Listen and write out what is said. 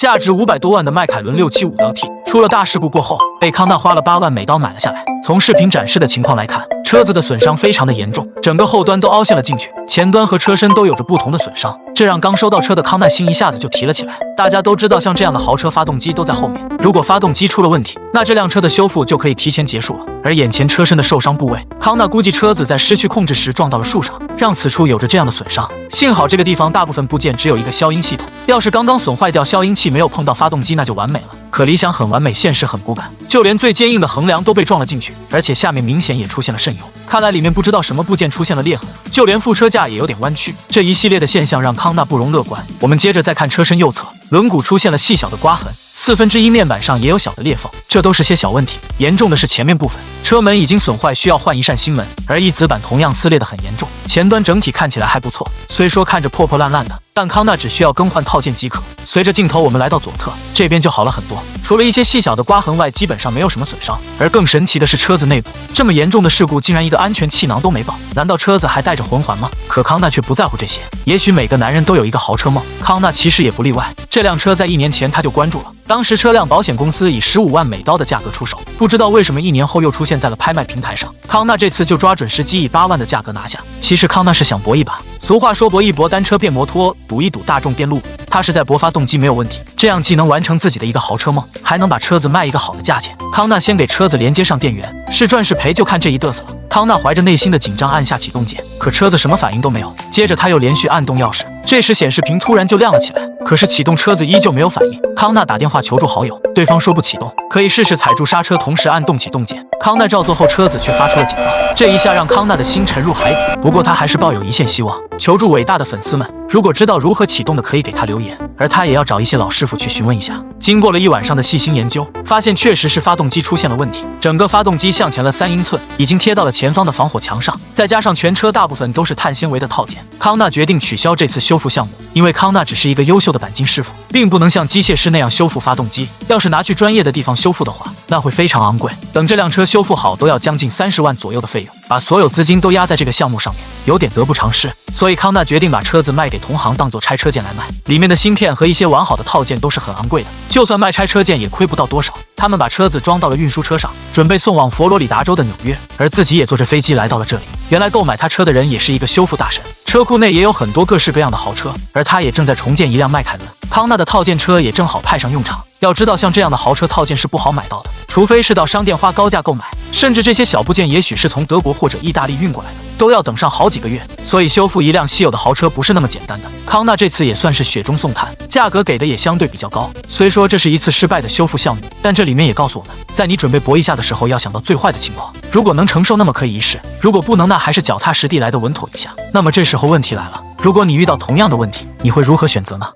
价值500多万的迈凯伦675T 出了大事故过后，被康纳花了8万美刀买了下来。从视频展示的情况来看，车子的损伤非常的严重，整个后端都凹陷了进去，前端和车身都有着不同的损伤，这让刚收到车的康纳心一下子就提了起来。大家都知道，像这样的豪车发动机都在后面，如果发动机出了问题，那这辆车的修复就可以提前结束了。而眼前车身的受伤部位，康纳估计车子在失去控制时撞到了树上，让此处有着这样的损伤。幸好这个地方大部分部件只有一个消音系统，要是刚刚损坏掉消音器没有碰到发动机，那就完美了。可理想很完美，现实很骨感，就连最坚硬的横梁都被撞了进去，而且下面明显也出现了渗油，看来里面不知道什么部件出现了裂痕，就连副车架也有点弯曲。这一系列的现象让康纳不容乐观。我们接着再看车身右侧，轮毂出现了细小的刮痕，1/4面板上也有小的裂缝，这都是些小问题。严重的是前面部分，车门已经损坏，需要换一扇新门，而翼子板同样撕裂得很严重。前端整体看起来还不错，虽说看着破破烂烂的，但康纳只需要更换套件即可。随着镜头我们来到左侧，这边就好了很多，除了一些细小的刮痕外，基本上没有什么损伤。而更神奇的是车子内部，这么严重的事故竟然一个安全气囊都没爆，难道车子还带着魂环吗？可康纳却不在乎这些，也许每个男人都有一个豪车梦，康纳其实也不例外。这辆车在1年前他就关注了，当时车辆保险公司以15万美刀的价格出手，不知道为什么1年后又出现在了拍卖平台上，康纳这次就抓准时机以8万的价格拿下。其实康纳是想搏一把，俗话说搏一搏单车变摩托，赌一赌大众变路虎，他是在搏发动机没有问题，这样既能完成自己的一个豪车梦，还能把车子卖一个好的价钱。康纳先给车子连接上电源，是赚是赔就看这一嘚瑟了。康纳怀着内心的紧张按下启动键，可车子什么反应都没有。接着他又连续按动钥匙，这时显示屏突然就亮了起来，可是启动车子依旧没有反应。康纳打电话求助好友，对方说不启动，可以试试踩住刹车同时按动启动键。康纳照做后，车子却发出了警报，这一下让康纳的心沉入海底。不过他还是抱有一线希望，求助伟大的粉丝们，如果知道如何启动的可以给他留言，而他也要找一些老师傅去询问一下。经过了1晚上的细心研究，发现确实是发动机出现了问题，整个发动机向前了3英寸，已经贴到了前方的防火墙上，再加上全车大部分都是碳纤维的套件，康纳决定取消这次修复项目，因为康纳只是一个优秀的钣金师傅，并不能像机械师那样修复发动机，要是拿去专业的地方修复的话，那会非常昂贵，等这辆车修复好都要将近30万左右的费用，把所有资金都压在这个项目上面，有点得不偿失。所以康纳决定把车子卖给同行，当做拆车件来卖，里面的芯片和一些完好的套件都是很昂贵的，就算卖拆车件也亏不到多少。他们把车子装到了运输车上，准备送往佛罗里达州的纽约，而自己也坐着飞机来到了这里。原来购买他车的人也是一个修复大神，车库内也有很多各式各样的豪车，而他也正在重建一辆迈凯伦。康纳的套件车也正好派上用场。要知道，像这样的豪车套件是不好买到的，除非是到商店花高价购买，甚至这些小部件也许是从德国或者意大利运过来的，都要等上好几个月。所以修复一辆稀有的豪车不是那么简单的。康纳这次也算是雪中送炭，价格给的也相对比较高。虽说这是一次失败的修复项目，但这里面也告诉我们，在你准备搏一下的时候，要想到最坏的情况。如果能承受，那么可以一试；如果不能，那还是脚踏实地来的稳妥一下。那么这时候问题来了，如果你遇到同样的问题，你会如何选择呢？